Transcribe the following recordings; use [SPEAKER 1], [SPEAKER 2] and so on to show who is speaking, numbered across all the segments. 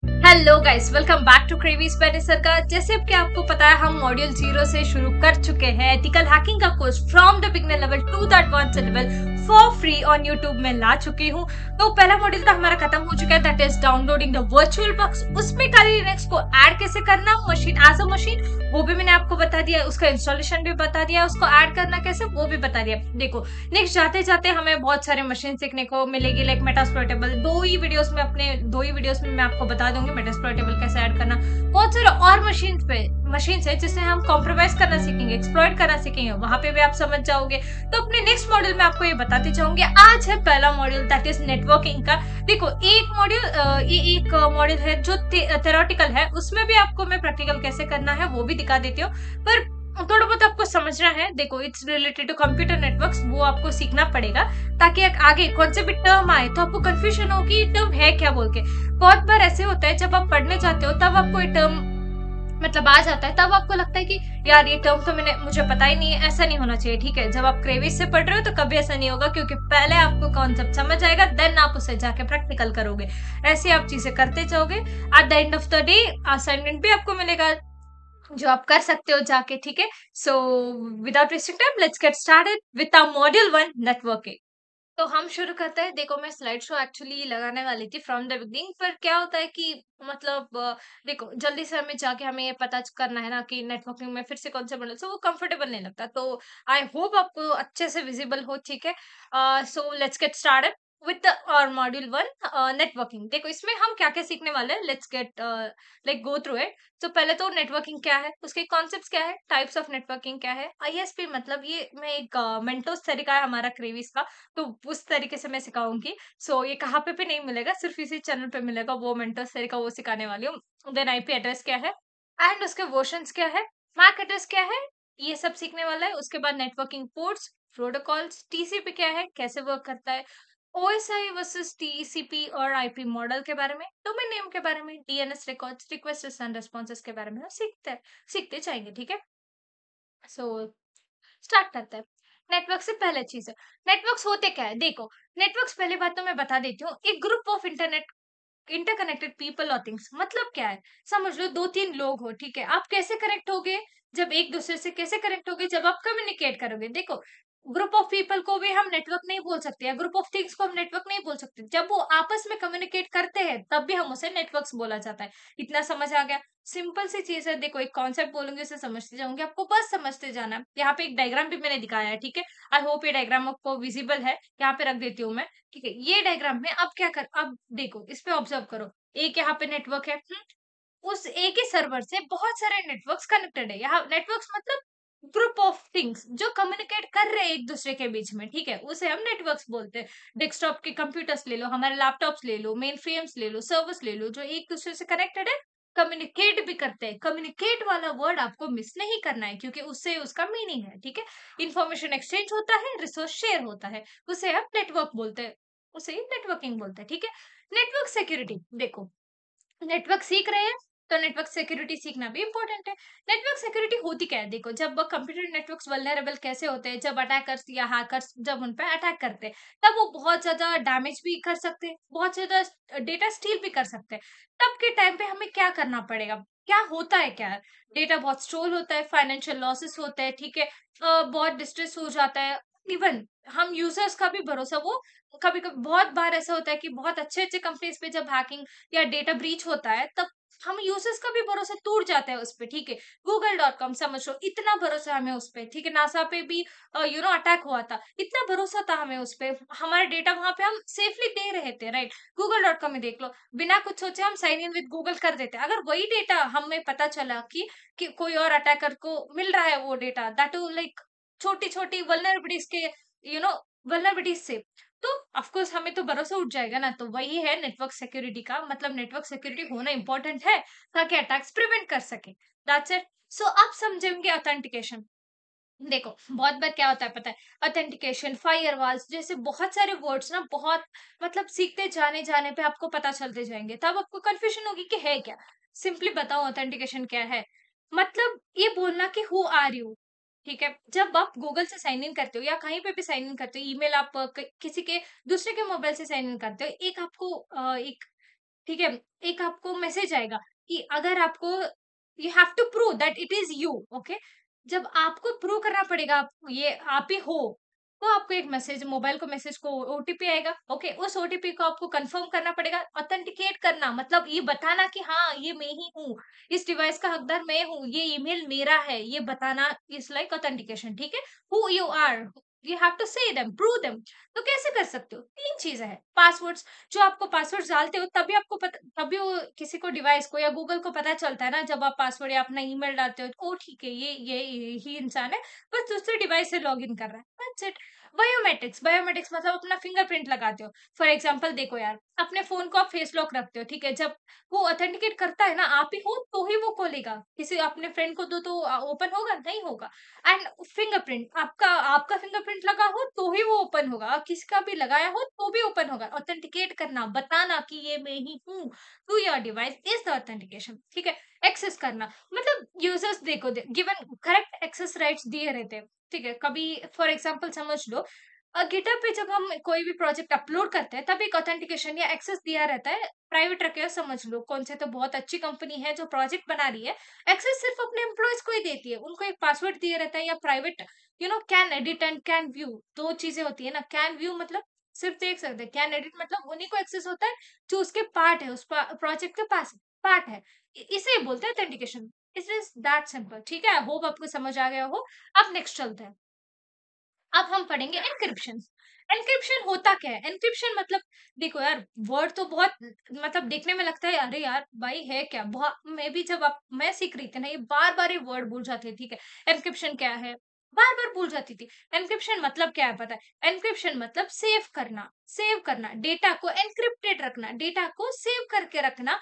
[SPEAKER 1] Hello guys, welcome back to क्रेवी स्पेनिश का। जैसे अब कि आपको पता है, हम मॉड्यूल 0 से शुरू कर चुके हैं एथिकल हैकिंग का course from the beginner level to the advance level for free on YouTube में ला चुकी हूँ। तो पहला मॉड्यूल तो हमारा खत्म हो चुका है, that is downloading the virtual box. उसमें काली लिनक्स को ऐड कैसे करना मशीन एज अ मशीन, वो भी मैंने आपको बता दिया। उसका इंस्टॉलेशन भी बता दिया, उसको ऐड करना कैसे वो भी बता दिया। देखो, नेक्स्ट जाते जाते हमें बहुत सारे मशीन सीखने को मिलेगी, लाइक मेटास्प्लॉइटेबल। दो ही वीडियोस में मैं आपको बता दूंगी मेटास्प्लॉइटेबल कैसे ऐड करना। बहुत सारे और मशीन है जिससे हम कॉम्प्रोमाइज करना सीखेंगे, एक्सप्लॉइट करना सीखेंगे, वहां पे भी आप समझ जाओगे। तो अपने नेक्स्ट मॉड्यूल में आपको ये बताते जाऊंगी। आज है पहला मॉड्यूल, दैट इज नेटवर्किंग का। देखो, एक मॉड्यूल है जो थेरोटिकल है, उसमें भी आपको मैं प्रैक्टिकल कैसे करना है वो भी दिखा देती हूँ। पर थोड़ा बहुत आपको समझना है। देखो, it's related to computer networks, वो आपको सीखना पड़ेगा ताकि आगे कौन से भी टर्म आए तो आपको कंफ्यूजन हो कि ये टर्म है क्या बोल के। बहुत बार ऐसे होता है, जब आप पढ़ने जाते हो तब आपको ये टर्म मतलब आ जाता है, तब आपको लगता है कि यार ये टर्म तो मुझे पता ही नहीं है। ऐसा नहीं होना चाहिए, ठीक है। जब आप क्रेविस से पढ़ रहे हो तो कभी ऐसा नहीं होगा, क्योंकि पहले आपको कॉन्सेप्ट समझ आएगा, देन आप उसे जाके प्रैक्टिकल करोगे। ऐसे आप चीजें करते जाओगे। At the end of the day assignment भी आपको मिलेगा जो आप कर सकते हो जाके, ठीक है। So without wasting time, let's get started with our module 1, networking. तो हम शुरू करते हैं। देखो, मैं स्लाइड शो एक्चुअली लगाने वाली थी फ्रॉम द बिगनिंग, पर क्या होता है कि देखो, जल्दी से हमें ये पता करना है ना कि नेटवर्किंग में फिर से कौन से बंडल से वो कंफर्टेबल नहीं लगता। तो आई होप आपको अच्छे से विजिबल हो, ठीक है। So let's get started with और मॉड्यूल 1, नेटवर्किंग। देखो, इसमें हम क्या क्या सीखने वाले हैं, let's get like go through it. तो पहले तो नेटवर्किंग क्या है, उसके कॉन्सेप्ट्स क्या है, टाइप्स ऑफ नेटवर्किंग क्या है, आईएसपी मतलब ये मैं एक मेंटोस तरीका है हमारा क्रेविस का, तो उस तरीके से मैं सिखाऊंगी। सो ये कहाँ पे भी नहीं मिलेगा, सिर्फ इसी चैनल पे मिलेगा। वो मेंटोस तरीका वो सिखाने वाली हूँ। देन आईपी एड्रेस क्या है एंड उसके वर्जन्स क्या है, मैक एड्रेस क्या है, ये सब सीखने वाला है। उसके बाद नेटवर्किंग पोर्ट्स, प्रोटोकॉल्स, टीसीपी क्या है, कैसे वर्क करता है, ओएसआई वर्सेस टीसीपी और आईपी मॉडल के बारे में, डोमेन नेम के बारे में, DNS records, request and responses के बारे में हम सीखते जाएंगे, ठीक है। सो स्टार्ट करते हैं। नेटवर्क से पहले चीज है, नेटवर्क्स होते क्या है। देखो, नेटवर्क्स पहली बात तो मैं बता देती हूँ, एक ग्रुप ऑफ इंटरकनेक्टेड पीपल और थिंग्स। मतलब क्या है, समझ लो दो तीन लोग हो, ठीक है। आप कैसे कनेक्ट होगे, जब एक दूसरे से कैसे कनेक्ट होगे, जब आप कम्युनिकेट करोगे। देखो, ग्रुप ऑफ पीपल को भी हम नेटवर्क नहीं बोल सकते, या ग्रुप ऑफ थिंग्स को हम नेटवर्क नहीं बोल सकते। जब वो आपस में कम्युनिकेट करते हैं तब भी हम उसे नेटवर्क्स बोला जाता है। इतना समझ आ गया। सिंपल सी चीज है। देखो, एक कॉन्सेप्ट बोलूंगी, उसे समझते जाऊंगी, आपको बस समझते जाना है। यहाँ पे एक डायग्राम भी मैंने दिखाया है, ठीक है। आई होप ये डायग्राम आपको विजिबल है। यहाँ पे रख देती हूँ मैं, ठीक है। ये डायग्राम में अब देखो, इस पे ऑब्जर्व करो। एक यहाँ पे नेटवर्क है, उस एक ही सर्वर से बहुत सारे नेटवर्क्स कनेक्टेड है। यहाँ नेटवर्क्स मतलब ग्रुप ऑफ थिंग्स जो कम्युनिकेट कर रहे हैं एक दूसरे के बीच में, ठीक है, उसे हम नेटवर्क्स बोलते हैं। डेस्कटॉप के कंप्यूटर्स ले लो, हमारे लैपटॉप्स ले लो, मेन फ्रेम्स ले लो, सर्वर्स ले लो, जो एक दूसरे से कनेक्टेड है, कम्युनिकेट भी करते हैं। कम्युनिकेट वाला वर्ड आपको मिस नहीं करना है, क्योंकि उससे उसका मीनिंग है, ठीक है। इंफॉर्मेशन एक्सचेंज होता है, रिसोर्स शेयर होता है, उसे हम नेटवर्क बोलते हैं, उसे नेटवर्किंग बोलते हैं, ठीक है। नेटवर्क सिक्योरिटी, देखो, नेटवर्क सीख रहे हैं तो नेटवर्क सिक्योरिटी सीखना भी इंपॉर्टेंट है। नेटवर्क सिक्योरिटी होती क्या है, देखो, जब कंप्यूटर नेटवर्क्स वल्नरेबल कैसे होते हैं, जब अटैकर्स या हैकर्स जब उन पर अटैक करते हैं, तब वो बहुत ज्यादा डैमेज भी कर सकते हैं, बहुत ज्यादा डेटा स्टील भी कर सकते हैं। तब के टाइम पे हमें क्या करना पड़ेगा, क्या होता है, क्या डेटा बहुत स्टोल होता है, फाइनेंशियल लॉसेस होते हैं, ठीक है। बहुत डिस्ट्रेस हो जाता है। इवन हम यूजर्स का भी भरोसा, वो कभी कभी बहुत बार ऐसा होता है कि बहुत अच्छे अच्छे कंपनीज पे जब हैकिंग या डेटा ब्रीच होता है, तब हम यूजर्स का भी भरोसा टूट जाता है उस पे, ठीक है। गूगल.com समझ लो, इतना भरोसा हमें उस पे, ठीक है। नासा पे भी अटैक हुआ था, इतना भरोसा था हमें उस पे, हमारा डेटा वहां पे हम सेफली दे रहे थे, राइट। गूगल.com में देख लो, बिना कुछ सोचे हम साइन इन विद गूगल कर देते। अगर वही डेटा हमें पता चला कि कोई और अटैकर को मिल रहा है वो डेटा, दैट लाइक छोटी छोटी वल्नरेबिलिटीज के, यू नो वल्नरेबिलिटीज से, तो ऑफ कोर्स हमें तो भरोसा उठ जाएगा ना। तो वही है नेटवर्क सिक्योरिटी का मतलब, नेटवर्क सिक्योरिटी होना इंपॉर्टेंट है ताकि अटैक्स प्रिवेंट कर सके। That's it. सो आप समझेंगे ऑथेंटिकेशन। देखो, बहुत बार क्या होता है पता है, ऑथेंटिकेशन, फायरवॉल्स जैसे बहुत सारे वर्ड्स ना, बहुत मतलब सीखते जाने जाने पे आपको पता चलते जाएंगे, तब आपको कंफ्यूजन होगी कि है क्या। सिंपली बताओ ऑथेंटिकेशन क्या है। मतलब ये बोलना कि हु आर यू, ठीक है। जब आप गूगल से साइन इन करते हो या कहीं पे भी साइन इन करते हो, ईमेल आप किसी के दूसरे के मोबाइल से साइन इन करते हो, एक आपको एक ठीक है? एक आपको मैसेज आएगा कि अगर आपको you have to prove that it is you, okay? जब आपको प्रूव करना पड़ेगा आप ये आप ही हो, तो आपको एक मैसेज मोबाइल को मैसेज को ओटीपी आएगा, ओके? उस ओटीपी को आपको कन्फर्म करना पड़ेगा, ऑथेंटिकेट करना मतलब ये बताना कि हाँ, ये मैं ही हूँ, इस डिवाइस का हकदार मैं हूँ, ये ईमेल मेरा है, ये बताना इज़ लाइक ऑथेंटिकेशन, ठीक है? Who you are, you have to say them, prove them. तो कैसे कर सकते हो? 3 चीज़ें हैं, पासवर्ड्स जो आपको पासवर्ड डालते हो तभी आपको पता तभी वो किसी को डिवाइस को या गूगल को पता चलता है ना जब आप पासवर्ड या अपना ईमेल डालते हो तो, ओ ठीक है ये ही इंसान है बस दूसरे डिवाइस से लॉगिन कर रहा है दैट्स इट। बायोमेट्रिक्स बायोमेट्रिक्स मतलब अपना फिंगरप्रिंट लगाते हो। फॉर एग्जांपल देखो यार अपने फोन को आप फेस लॉक रखते हो ठीक है जब वो ऑथेंटिकेट करता है ना आप ही हो तो ही वो खोलेगा किसी अपने फ्रेंड को दो तो ओपन होगा नहीं होगा। एंड फिंगरप्रिंट आपका आपका फिंगरप्रिंट लगा हो तो ही वो ओपन होगा, किसी का भी लगाया हो तो भी ओपन होगा। ऑथेंटिकेट करना, बताना कि ये मैं ही हूँ to your device is the authentication, ठीक है? एक्सेस करना मतलब यूजर्स देखो गिवन करेक्ट एक्सेस राइट्स दिए रहते हैं, ठीक है? कभी फॉर एग्जांपल समझ लो गिटहब पे जब हम कोई भी प्रोजेक्ट अपलोड करते हैं तब एक ऑथेंटिकेशन या एक्सेस दिया रहता है, प्राइवेट रखे हो समझ लो, कौन से तो बहुत अच्छी कंपनी है जो प्रोजेक्ट बना रही है, एक्सेस सिर्फ अपने एम्प्लॉयज को ही देती है, उनको एक पासवर्ड दिया रहता है या private can edit and can view, दो चीजें होती है ना। कैन व्यू मतलब सिर्फ देख सकते हैं, कैन एडिट मतलब उन्हीं को एक्सेस होता है जो उसके पार्ट है, उस प्रोजेक्ट के पास पार्ट है। इसे बोलते हैं authentication. It is that simple, ठीक है? आई होप आपको समझ आ गया हो। अब नेक्स्ट चलते हैं। अब हम पढ़ेंगे एन्क्रिप्शन। एन्क्रिप्शन होता क्या है? एन्क्रिप्शन मतलब देखो यार वर्ड तो बहुत मतलब देखने में लगता है अरे यार भाई है क्या? बहुत मैं भी जब मैं सीख रही थी ना ये बार-बार ये वर्ड भूल जाती थी, ठीक है? एन्क्रिप्शन क्या है? बार-बार भूल जाती थी। एन्क्रिप्शन मतलब क्या है पता है? एन्क्रिप्शन मतलब सेव करना, डेटा को एन्क्रिप्टेड रखना, डेटा को सेव करके रखना।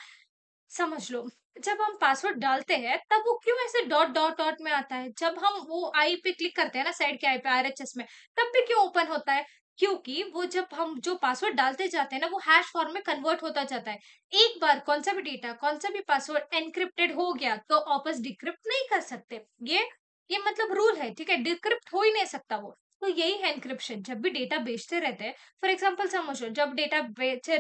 [SPEAKER 1] समझ लो, जब हम पासवर्ड डालते हैं तब वो क्यों ऐसे डॉट डॉट डॉट में आता है? जब हम वो आई पे क्लिक करते हैं ना साइड के आई पे आरएचएस में, तब भी क्यों ओपन होता है? क्योंकि वो जब हम जो पासवर्ड डालते जाते हैं ना वो हैश फॉर्म में कन्वर्ट होता जाता है। एक बार कौन सा भी डेटा, कौन सा भी पासवर्ड एन्क्रिप्टेड हो गया तो वापस डिक्रिप्ट नहीं कर सकते। ये मतलब रूल है, ठीक है? डिक्रिप्ट हो ही नहीं सकता वो। तो यही है एन्क्रिप्शन। जब भी डेटा बेचते रहते हैं, फॉर एग्जांपल समझ लो जब डेटा बेचे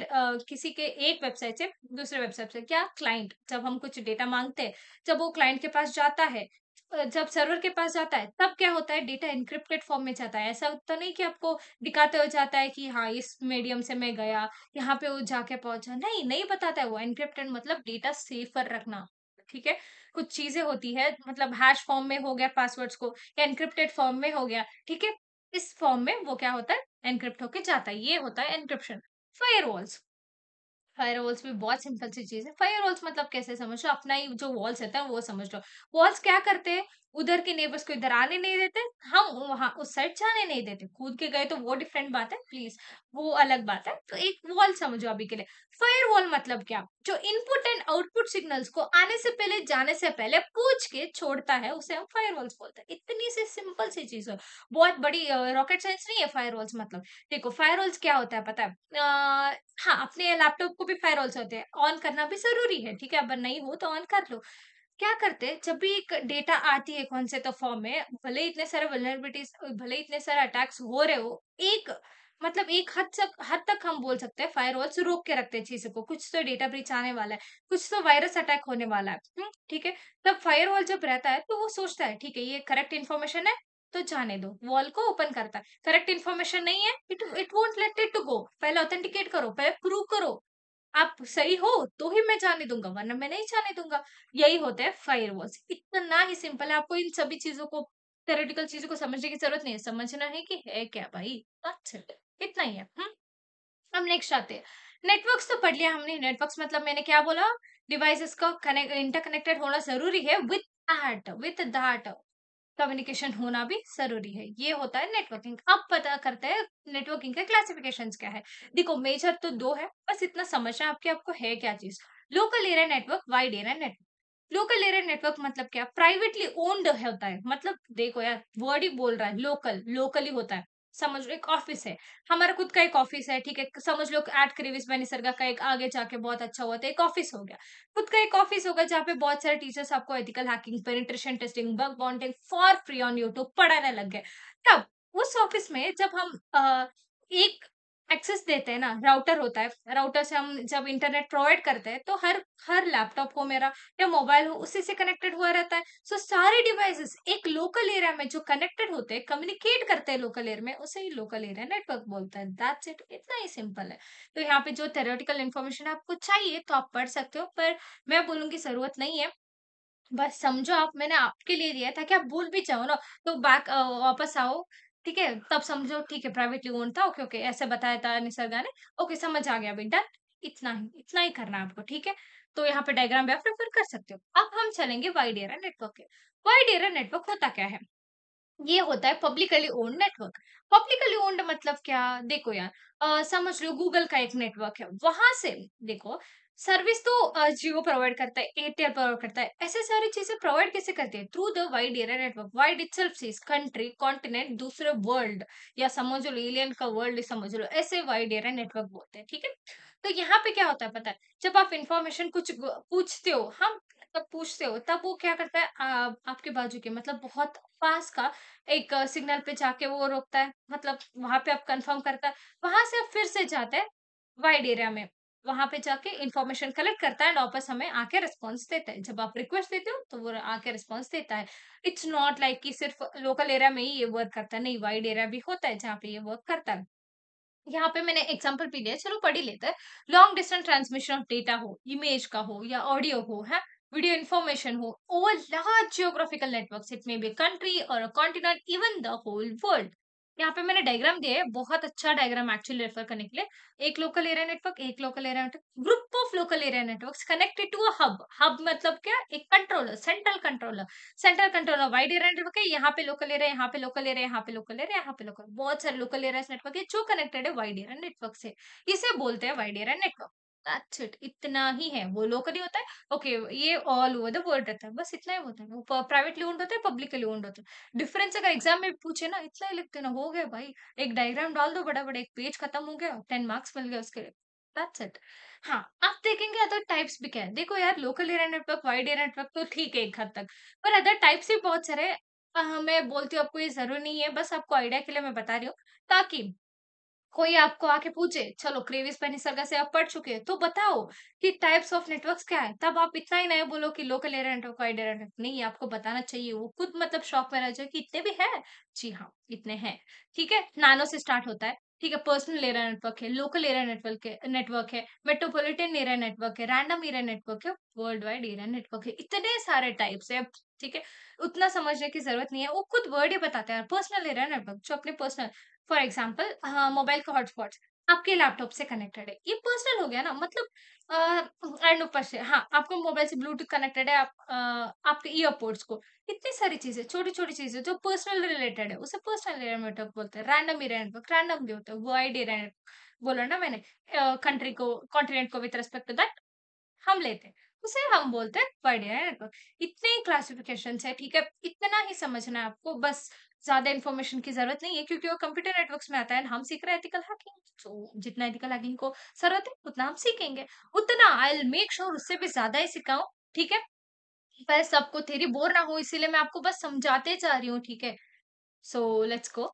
[SPEAKER 1] किसी के एक वेबसाइट से दूसरे वेबसाइट से, क्या क्लाइंट जब हम कुछ डेटा मांगते हैं, जब वो क्लाइंट के पास जाता है, जब सर्वर के पास जाता है तब क्या होता है डेटा एन्क्रिप्टेड फॉर्म में जाता है। ऐसा तो नहीं कि आपको दिखाते हुए जाता है कि हाँ इस मीडियम से मैं गया, यहाँ पे वो जाके पहुंचा, नहीं नहीं बताता है वो। एन्क्रिप्टेड मतलब डेटा सेफर रखना, ठीक है? कुछ चीजें होती है मतलब हैश फॉर्म में हो गया पासवर्ड्स को या एन्क्रिप्टेड फॉर्म में हो गया, ठीक है? इस फॉर्म में वो क्या होता है एनक्रिप्ट होके जाता है, ये होता है एन्क्रिप्शन। फायरवॉल्स, फायरवॉल्स भी बहुत सिंपल सी चीज़ है। फायरवॉल्स मतलब कैसे समझ लो, अपना ही जो वॉल्स रहता है वो समझ लो। वॉल्स क्या करते हैं, उधर के नेबर्स को इधर आने नहीं देते, हम वहाँ उस साइड जाने नहीं देते। कूद के गए तो वो डिफरेंट बात है, प्लीज़ वो अलग बात है। तो एक वॉल समझो अभी के लिए। फायरवॉल मतलब क्या? जो इनपुट एंड आउटपुट सिग्नल्स को आने से पहले, जाने से पहले पूछ के छोड़ता है, उसे हम फायरवॉल्स बोलते हैं। इतनी सी सिंपल सी चीज़ है, बहुत बड़ी रॉकेट साइंस नहीं है फायरवॉल्स मतलब। देखो फायरवॉल्स क्या होता है पता है? हाँ, अपने लैपटॉप को भी फायरवॉल्स होते हैं, ऑन करना भी ज़रूरी है, ठीक है? अगर नहीं हो तो ऑन कर लो। क्या करते हैं जब भी एक डेटा आती है कौन से तो फॉर्म में, भले ही इतने सारे वल्नरेबिलिटीज़ भले ही इतने सारे अटैक्स हो रहे हो, एक मतलब एक हद तक हम बोल सकते हैं फायरवॉल्स रोक के रखते हैं चीज़ों को। कुछ तो डेटा ब्रीच आने वाला है, कुछ तो वायरस अटैक होने वाला है, ठीक है? तब फायरवॉल जब रहता है तो वो सोचता है ठीक है ये करेक्ट इन्फॉर्मेशन है, तो जाने दो, वॉल को ओपन करता है। करेक्ट इन्फॉर्मेशन नहीं है, it it won't let it to go. पहले ऑथेंटिकेट करो, पहले प्रूव करो, आप सही हो तो ही मैं जाने दूँगा, वरना मैं नहीं जाने दूँगा। यही होता है फायरवॉल्स। इतना ही सिंपल है, आपको इन सभी चीज़ों को थ्योरेटिकल चीज़ों को समझने की ज़रूरत नहीं है, समझना है कि है क्या भाई, दैट्स इट, इतना ही है। अब नेक्स्ट आते हैं। नेटवर्क्स तो पढ़ लिया हमने, नेटवर्क्स मतलब मैंने क्या बोला? डिवाइसेज़ का इंटरकनेक्टेड होना ज़रूरी है, विथ दैट कम्युनिकेशन होना भी ज़रूरी है। ये होता है नेटवर्किंग। अब पता करते हैं नेटवर्किंग के क्लासिफिकेशंस क्या है। देखो मेजर तो 2 है, बस इतना समझना है कि आपको है क्या चीज़। Local area network, wide area network. Local area network मतलब क्या? प्राइवेटली ओन्ड होता है। मतलब देखो यार वर्ड ही बोल रहा है लोकल, लोकली होता है। समझ लो एक ऑफिस है, हमारा खुद का एक ऑफिस है, ठीक है? समझ लो एट क्रेविस बेनिसरगा का एक आगे जाके बहुत अच्छा हुआ था, एक ऑफिस हो गया। खुद का एक ऑफिस होगा जहाँ पे बहुत सारे टीचर्स आपको ethical hacking, penetration testing, bug bounting for free on YouTube पढ़ाने लग गए। तब उस ऑफिस में जब हम एक एक्सेस देते हैं ना, राउटर होता है, राउटर से हम जब इंटरनेट प्रोवाइड करते हैं तो हर हर लैपटॉप हो मेरा या मोबाइल हो उसी से कनेक्टेड हुआ रहता है। सो सारे डिवाइसेस एक लोकल एरिया में जो कनेक्टेड होते हैं, कम्युनिकेट करते हैं लोकल एरिया में, उसे ही लोकल एरिया नेटवर्क बोलते हैं। दैट्स इट, इतना ही सिंपल है। तो यहाँ पे जो थ्योरेटिकल इन्फॉर्मेशन आपको चाहिए तो आप पढ़ सकते हो, पर मैं बोलूंगी जरूरत नहीं है। बस समझो आप, मैंने आपके लिए दिया है ताकि आप भूल भी जाओ ना, तो वापस आओ, ठीक है? तब समझो ठीक है, प्राइवेटली ओन्ड था, ओके, ओके, ऐसे बताया था निसर्गा ने, ओके समझ आ गया अभी, डन। इतना ही करना है आपको, ठीक है? तो यहाँ पे डायग्राम भी आप रेफर कर सकते हो। अब हम चलेंगे वाइड एरिया नेटवर्क के। वाइड एरिया नेटवर्क होता क्या है? ये होता है publicly owned network. Publicly owned मतलब क्या? देखो यार, समझ लो गूगल का एक नेटवर्क है, वहां से देखो सर्विस तो जियो प्रोवाइड करता है, एयरटेल प्रोवाइड करता है, ऐसे सारी चीजें प्रोवाइड कैसे करती है? Through the wide area network. Wide itself sees country, continent, दूसरे वर्ल्ड, या समझ लो एलियन का वर्ल्ड समझ लो, ऐसे वाइड एरिया नेटवर्क बोलते हैं, ठीक है? तो यहाँ पे क्या होता है पता है? जब आप इंफॉर्मेशन कुछ पूछते हो, हम तब पूछते हो, तब वो क्या करता है, आपके बाजू के मतलब बहुत पास का एक सिग्नल पे जाके वो रोकता है, मतलब वहां पे आप कंफर्म करता है, वहां से आप फिर से जाते हैं वाइड एरिया में, वहां पे जाके इंफॉर्मेशन कलेक्ट करता है और वापस हमें आके रिस्पॉन्स देता है। जब आप रिक्वेस्ट देते हो तो वो आके रिस्पॉन्स देता है। इट्स नॉट लाइक कि सिर्फ लोकल एरिया में ही ये वर्क करता है, नहीं, वाइड एरिया भी होता है जहाँ पे ये वर्क करता है। यहाँ पे मैंने एग्जांपल भी दिया है, चलो पढ़ ही लेते हैं। Long distance transmission of data हो, इमेज का हो या ऑडियो हो, है वीडियो इन्फॉर्मेशन हो, over large geographical networks, it may be country और a continent, even the whole world. यहाँ पे मैंने डायग्राम दिया है, बहुत अच्छा डायग्राम एक्चुअली रेफर करने के लिए। एक लोकल एरिया नेटवर्क, एक local area network, group of local area networks connected to a hub. Hub मतलब क्या? एक controller, central controller. Central controller wide area network है, यहाँ पे लोकल एरिया, यहाँ पे लोकल एरिया, यहाँ पे लोकल एरिया, यहाँ पे लोकल, बहुत सारे लोकल एरिया नेटवर्क है जो कनेक्टेड है वाइड एरिया नेटवर्क से। इसे बोलते हैं wide area network. That's it, इतना ही है। वो लोकली होता है, ओके, ये ऑल ओवर द वर्ल्ड रहता है, बस इतना ही होता है। वो प्राइवेटली ओन्ड होता है, पब्लिकली ओन्ड होता है। डिफरेंस अगर एग्जाम में पूछे ना, इतना ही लिखते ना, हो गया भाई। एक डायग्राम डाल दो बड़ा बड़ा, एक पेज खत्म हो गया, 10 मार्क्स मिल गया उसके लिए। That's it. हाँ, आप देखेंगे अदर टाइप्स भी क्या है। देखो यार, local area network, wide area network तो ठीक है एक हद तक, पर अदर टाइप्स भी बहुत सारे हैं। मैं बोलती हूँ आपको, ये ज़रूरी नहीं है, बस आपको आइडिया के लिए मैं बता रही हूँ, ताकि कोई आपको आके पूछे, चलो क्रेविस पेनिसर्गा से आप पढ़ चुके हैं, तो बताओ कि टाइप्स ऑफ नेटवर्क्स क्या है? तब आप इतना ही नहीं बोलो कि local area network, wide area network, नहीं, आपको बताना चाहिए। वो खुद मतलब शॉक में रह जाए कि इतने भी हैं। जी हाँ, इतने हैं। ठीक है, नानो से स्टार्ट होता है। ठीक है, पर्सनल एरिया नेटवर्क है, लोकल एरिया नेटवर्क है, मेट्रोपॉलिटन एरिया नेटवर्क है, रैंडम एरिया नेटवर्क है, वर्ल्ड वाइड एरिया नेटवर्क है। इतने सारे टाइप्स है। ठीक है, उतना समझने की जरूरत नहीं है, वो खुद वर्ड ही बताते हैं। पर्सनल एरिया नेटवर्क जो अपने पर्सनल, फॉर एग्जाम्पल मोबाइल का हॉटस्पॉट आपके लैपटॉप से कनेक्टेड है, ये पर्सनल हो गया ना, मतलब एंड ऊपर से हाँ, आपको मोबाइल से ब्लूटूथ कनेक्टेड है, आपके ईयरपोड्स को, इतनी सारी चीजें, छोटी छोटी चीजें जो पर्सनल रिलेटेड है, उसे पर्सनल एरिया नेटवर्क बोलते हैं। रैंडम एरिया नेटवर्क रैंडम भी होता है, वाइड एरिया नेटवर्क बोला ना मैंने, कंट्री को, कॉन्टिनेंट को विद रिस्पेक्ट टू दैट हम लेते हैं, उसे हम बोलते हैं वाइड एरिया नेटवर्क। इतने ही क्लासिफिकेशंस है, ठीक है? इतना ही समझना है आपको, बस ज़्यादा इन्फॉर्मेशन की ज़रूरत नहीं है, क्योंकि वो कंप्यूटर नेटवर्क्स में आता है, हम सीख रहे हैं एथिकल हैकिंग। तो जितना एथिकल हैकिंग को ज़रूरत है, उतना हम सीखेंगे। उतना आई विल मेक श्योर उससे भी ज़्यादा ही सिखाऊँ, ठीक है? पर सबको थ्योरी बोर ना हो, इसीलिए मैं आपको बस समझाते जा रही हूँ, ठीक है? So let's go.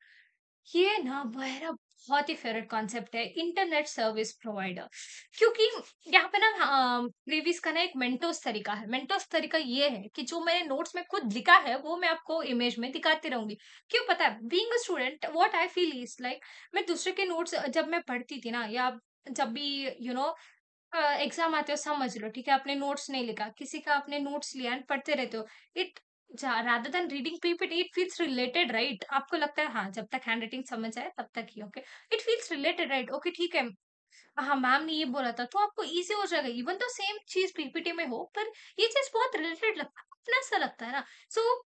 [SPEAKER 1] ये ना मेरा बहुत ही फेवरेट कॉन्सेप्ट है, इंटरनेट सर्विस प्रोवाइडर। क्योंकि यहाँ पे ना प्रीवियस का ना एक मेंटोस तरीका है। मेंटोस तरीका ये है कि जो मैंने नोट्स में खुद लिखा है वो मैं आपको इमेज में दिखाती रहूंगी। क्यों पता है? Being a student what I feel is like, मैं दूसरे के नोट्स जब मैं पढ़ती थी ना, या जब भी एग्जाम आते हो, समझ लो, ठीक है, आपने नोट्स नहीं लिखा, किसी का आपने नोट्स लिया एंड पढ़ते रहते हो, it rather than reading PPT it feels related, right? आपको लगता है हाँ, जब तक हैंड राइटिंग समझ आए तब तक ही, okay, it feels related, right? Okay, ठीक है, हाँ, मैम ने ये बोला था, तो आपको इजी हो जाएगा, इवन तो सेम चीज पीपीटी में हो, पर ये चीज बहुत रिलेटेड लगता है, अपना सा लगता है ना। सो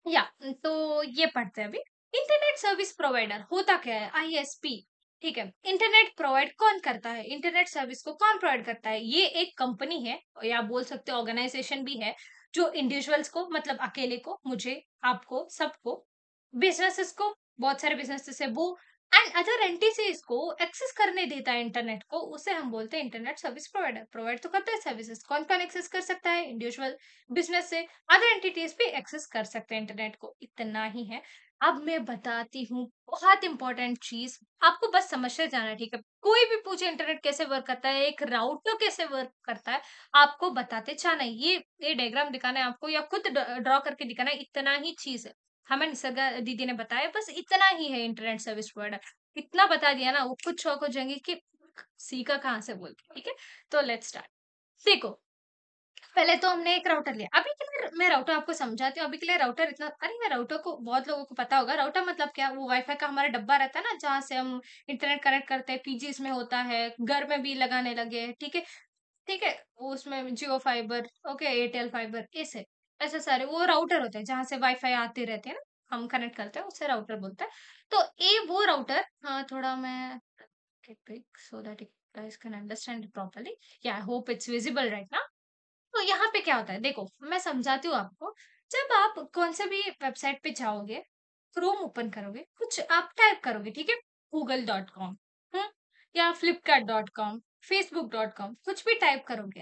[SPEAKER 1] या तो ये पढ़ते हैं अभी। इंटरनेट सर्विस प्रोवाइडर होता क्या है? आईएसपी। ठीक है, इंटरनेट प्रोवाइड कौन करता है? इंटरनेट सर्विस को कौन प्रोवाइड करता है? ये एक कंपनी है, या बोल सकते हो ऑर्गेनाइजेशन भी है, जो इंडिविजुअल्स को, मतलब अकेले को, मुझे, आपको, सबको, बिजनेसेस को, बहुत सारे बिजनेसेस है वो, एंड अदर एंटिटीज को एक्सेस करने देता है इंटरनेट को, उसे हम बोलते हैं इंटरनेट सर्विस प्रोवाइडर। प्रोवाइड तो करता है सर्विसेज, कौन कौन एक्सेस कर सकता है? इंडिविजुअल, बिजनेस से, अदर एंटिटीज भी एक्सेस कर सकते हैं इंटरनेट को, इतना ही है। अब मैं बताती हूँ बहुत इंपॉर्टेंट चीज, आपको बस समझते जाना है, ठीक है? कोई भी पूछे इंटरनेट कैसे वर्क करता है, एक राउटर कैसे वर्क करता है, आपको बताते जाना है। ये डायग्राम दिखाना है आपको या खुद ड्रॉ करके दिखाना है, इतना ही चीज है। हमें निसर्गा दीदी ने बताया, बस इतना ही है इंटरनेट सर्विस प्रोवाइडर। इतना बता दिया ना, वो खुद शौक हो जाएंगे कि सीखा कहाँ से बोल के, ठीक है? तो लेट्स स्टार्ट। देखो, पहले तो हमने एक राउटर लिया। अभी के लिए मैं राउटर आपको समझाती हूँ। अभी के लिए राउटर इतना, अरे मैं राउटर को बहुत लोगों को पता होगा। राउटर मतलब क्या? वो वाईफ़ाई का हमारा डब्बा रहता है ना, जहाँ से हम इंटरनेट कनेक्ट करते हैं। पीजीज़ में होता है, घर में भी लगाने लगे हैं, ठीक है? ठीक है? वो उसमें जियो फाइबर, ओके, एयरटेल फाइबर, ऐसे, ऐसे सारे वो राउटर होते हैं, जहाँ से वाईफ़ाई आते रहते हैं ना, हम कनेक्ट करते हैं, उसे राउटर बोलते हैं। तो ये वो राउटर, थोड़ा मैं pick so that you guys can understand it properly. या I hope it's visible right now. तो यहाँ पे क्या होता है, देखो मैं समझाती हूँ आपको। जब आप कौन से भी वेबसाइट पे जाओगे, क्रोम ओपन करोगे, कुछ आप टाइप करोगे, ठीक है? google.com, या flipkart.com, facebook.com, कुछ भी टाइप करोगे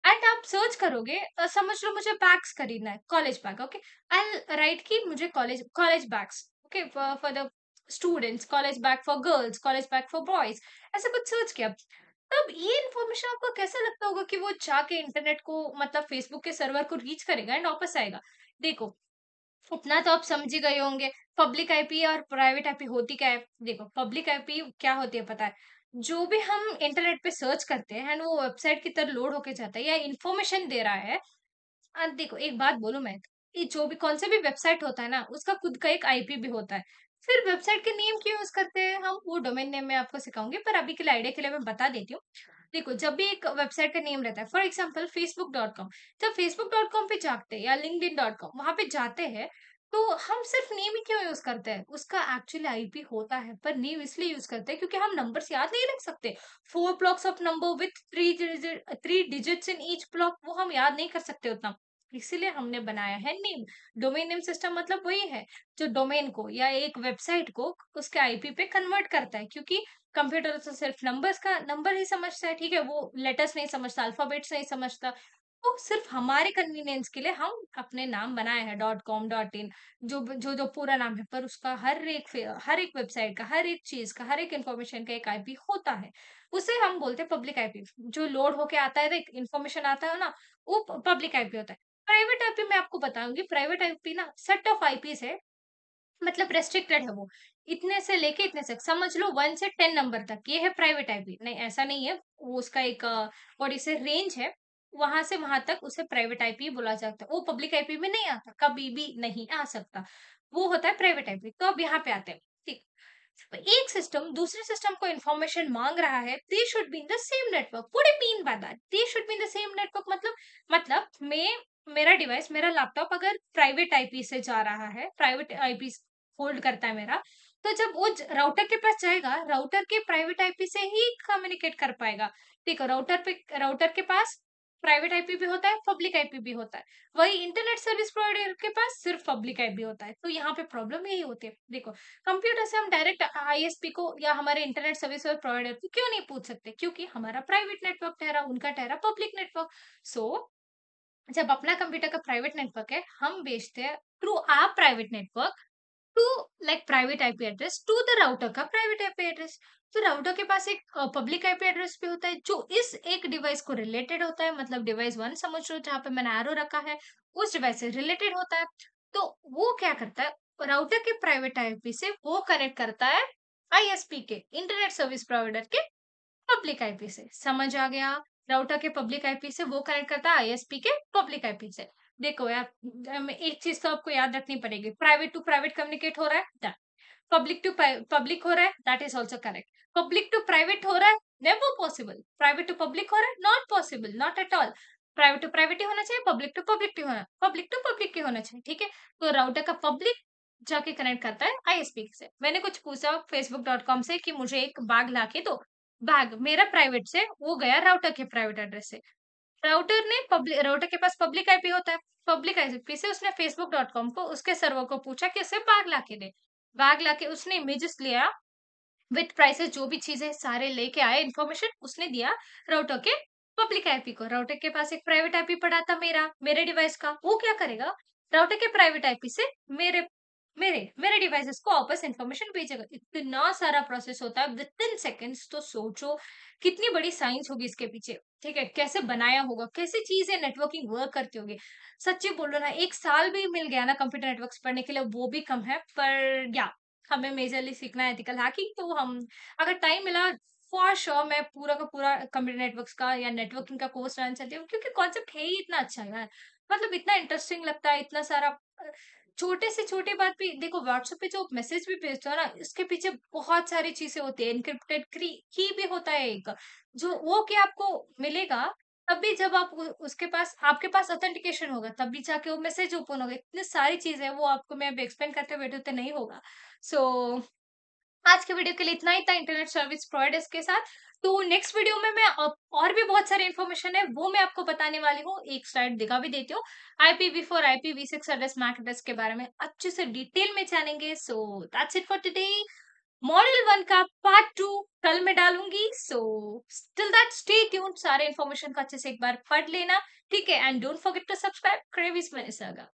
[SPEAKER 1] एंड आप सर्च करोगे, समझ लो मुझे बैग्स खरीदना है, कॉलेज बैग, ओके। आई राइट कि मुझे college college bags, okay, for the students, college bag for girls, college bag for boys, ऐसा कुछ सर्च किया। तब ये इन्फॉर्मेशन आपको कैसा लगता होगा कि वो जाके इंटरनेट को, मतलब फेसबुक के सर्वर को रीच करेगा एंड वापस आएगा? देखो, उतना तो आप समझ ही गए होंगे। पब्लिक आईपी और प्राइवेट आईपी होती क्या है? देखो, पब्लिक आईपी क्या होती है पता है? जो भी हम इंटरनेट पे सर्च करते हैं एंड वो वेबसाइट की तरह लोड होके जाता है या इन्फॉर्मेशन दे रहा है। देखो एक बात बोलूँ मैं, ये जो भी कौन सा भी वेबसाइट होता है ना, उसका खुद का एक आईपी भी होता है। फिर वेबसाइट के नेम क्यों यूज़ करते हैं हम? वो डोमेन नेम मैं आपको सिखाऊँगी, पर अभी के लिए आइडिया के लिए मैं बता देती हूँ। देखो, जब भी एक वेबसाइट का नेम रहता है, फॉर एग्जांपल facebook.com, जब facebook.com पे जाते हैं या linkedin.com वहाँ पे जाते हैं, तो हम सिर्फ नेम ही क्यों यूज़ करते हैं? उसका एक्चुअली आईपी होता है, पर नेम इसलिए यूज़ करते हैं क्योंकि हम नंबर्स याद नहीं रख सकते। 4 blocks of number with 3 digits in each block, वो हम याद नहीं कर सकते उतना। इसीलिए हमने बनाया है नेम। डोमेन नेम सिस्टम मतलब वही है, जो डोमेन को या एक वेबसाइट को उसके आईपी पे कन्वर्ट करता है, क्योंकि कंप्यूटर तो सिर्फ नंबर्स का नंबर ही समझता है, ठीक है? वो लेटर्स नहीं समझता, अल्फाबेट्स नहीं समझता। तो सिर्फ हमारे कन्वीनियंस के लिए हम अपने नाम बनाए हैं डॉट कॉम डॉट इन, जो पूरा नाम है, पर उसका हर एक वेबसाइट का, हर एक चीज का, हर एक इंफॉर्मेशन का एक आईपी होता है। उसे हम बोलते हैं पब्लिक आईपी। जो लोड होके आता है, इंफॉर्मेशन आता है ना, वो पब्लिक आईपी होता है। प्राइवेट आईपी मैं आपको बताऊंगी। प्राइवेट आईपी ना सेट ऑफ आईपीस है, मतलब रेस्ट्रिक्टेड है वो। इतने से लेके इतने तक, समझ लो 1 से 10 नंबर तक, ये है प्राइवेट आईपी। नहीं, ऐसा नहीं है। वो उसका एक व्हाट इसे रेंज है, वहां से वहां तक उसे प्राइवेट आईपी बोला जाता है। वो पब्लिक आईपी में नहीं आता, कभी भी नहीं आ सकता। वो होता है प्राइवेट आईपी। तो अब यहाँ पे आते हैं, ठीक। तो एक सिस्टम दूसरे सिस्टम को इन्फॉर्मेशन मांग रहा है, they should be in the same network. What do mean by that? They should be in the same network मतलब मैं, मेरा डिवाइस, मेरा लैपटॉप अगर प्राइवेट आईपी से जा रहा है, प्राइवेट आईपी होल्ड करता है मेरा, तो जब वो राउटर के पास जाएगा, राउटर के प्राइवेट आईपी से ही कम्युनिकेट कर पाएगा। देखो, राउटर के पास प्राइवेट आईपी भी होता है, पब्लिक आईपी भी होता है। वही इंटरनेट सर्विस प्रोवाइडर के पास सिर्फ पब्लिक आईपी होता है। तो यहाँ पे प्रॉब्लम यही होती है। देखो, कंप्यूटर से हम डायरेक्ट आईएसपी को या हमारे इंटरनेट सर्विस प्रोवाइडर को क्यों नहीं पूछ सकते? क्योंकि हमारा प्राइवेट नेटवर्क ठहरा, उनका ठहरा पब्लिक नेटवर्क। सो जब अपना कंप्यूटर का प्राइवेट नेटवर्क है, हम भेजते हैं through our private network to, like private IP address to the router का प्राइवेट आईपी एड्रेस। तो राउटर के पास एक पब्लिक आईपी एड्रेस भी होता है, जो इस एक डिवाइस को रिलेटेड होता है, मतलब डिवाइस वन समझ लो, जहाँ पे मैंने एरो रखा है, उस डिवाइस से रिलेटेड होता है। तो वो क्या करता है, राउटर के प्राइवेट आईपी से वो कनेक्ट करता है आईएसपी के, इंटरनेट सर्विस प्रोवाइडर के पब्लिक आईपी से। समझ आ गया? राउटर के पब्लिक आईपी से वो कनेक्ट करता है आईएसपी के पब्लिक आईपी से। देखो यार, एक चीज तो आपको याद रखनी पड़ेगी, प्राइवेट टू प्राइवेट कम्युनिकेट हो रहा है, डन। पब्लिक टू पब्लिक हो रहा है, that is also correct. Public to private हो रहा है, never possible. Private to public हो रहा है, not possible, not at all. Private to private ही होना चाहिए, पब्लिक टू पब्लिक ही होना चाहिए, ठीक है? तो राउटर का पब्लिक जाके कनेक्ट करता है आईएसपी से। मैंने कुछ पूछा facebook.com से कि मुझे एक बैग ला के दो। बैग मेरा प्राइवेट से वो गया राउटर के प्राइवेट एड्रेस से। राउटर के पास पब्लिक आईपी होता है। पब्लिक आईपी से उसने facebook.com को, उसके सर्वर को पूछा कि उसे बैग ला के दे। बैग लाके उसने इमेजेस लिया विथ प्राइसेस, जो भी चीजें सारे लेके आए, इन्फॉर्मेशन उसने दिया राउटर के पब्लिक आईपी को। राउटर के पास एक प्राइवेट आईपी पड़ा था मेरे डिवाइस का, वो क्या करेगा, राउटर के प्राइवेट आईपी से मेरे मेरे मेरे डिवाइसेस को वापस इन्फॉर्मेशन भेजेगा। इतना सारा प्रोसेस होता है विद इन सेकंड्स। तो सोचो कितनी बड़ी साइंस होगी इसके पीछे। ठीक है, कैसे बनाया होगा, कैसे चीजें नेटवर्किंग वर्क करती होगी। सच्ची बोलो ना, एक साल भी मिल गया ना कंप्यूटर नेटवर्क्स पढ़ने के लिए वो भी कम है। पर या हमें मेजरली सीखना है एथिकल हैकिंग, तो हम अगर टाइम मिला फॉर श्योर मैं पूरा का पूरा कंप्यूटर नेटवर्क्स का या नेटवर्किंग का कोर्स लेना चाहती हूँ, क्योंकि कॉन्सेप्ट है ही इतना अच्छा यार। मतलब इतना इंटरेस्टिंग लगता है, इतना सारा छोटे से छोटी बात भी देखो। व्हाट्सएप पे जो मैसेज भी भेजते हो ना, इसके पीछे बहुत सारी चीजें होती है। एन्क्रिप्टेड की भी होता है एक, जो वो कि आपको मिलेगा तभी जब आप उसके पास आपके पास ऑथेंटिकेशन होगा, तभी जाके वो मैसेज ओपन होगा। इतनी सारी चीजें हैं, वो आपको मैं अभी एक्सप्लेन करते बैठे तो नहीं होगा। सो आज के वीडियो के लिए इतना ही था इंटरनेट सर्विस प्रोवाइडर्स के साथ। तो नेक्स्ट वीडियो में मैं और भी बहुत सारी इन्फॉर्मेशन है वो मैं आपको बताने वाली हूँ। एक स्लाइड दिखा भी देती हूँ। IPv4 IPv6 address Mac address के बारे में अच्छे से डिटेल में जानेंगे। So that's it for today. Model 1 का पार्ट 2 कल मैं डालूंगी। So till that stay tuned. सारे इन्फॉर्मेशन को अच्छे से एक बार पढ़ लेना। ठीक है, and don't forget to subscribe क्रेविस मैनिसागा।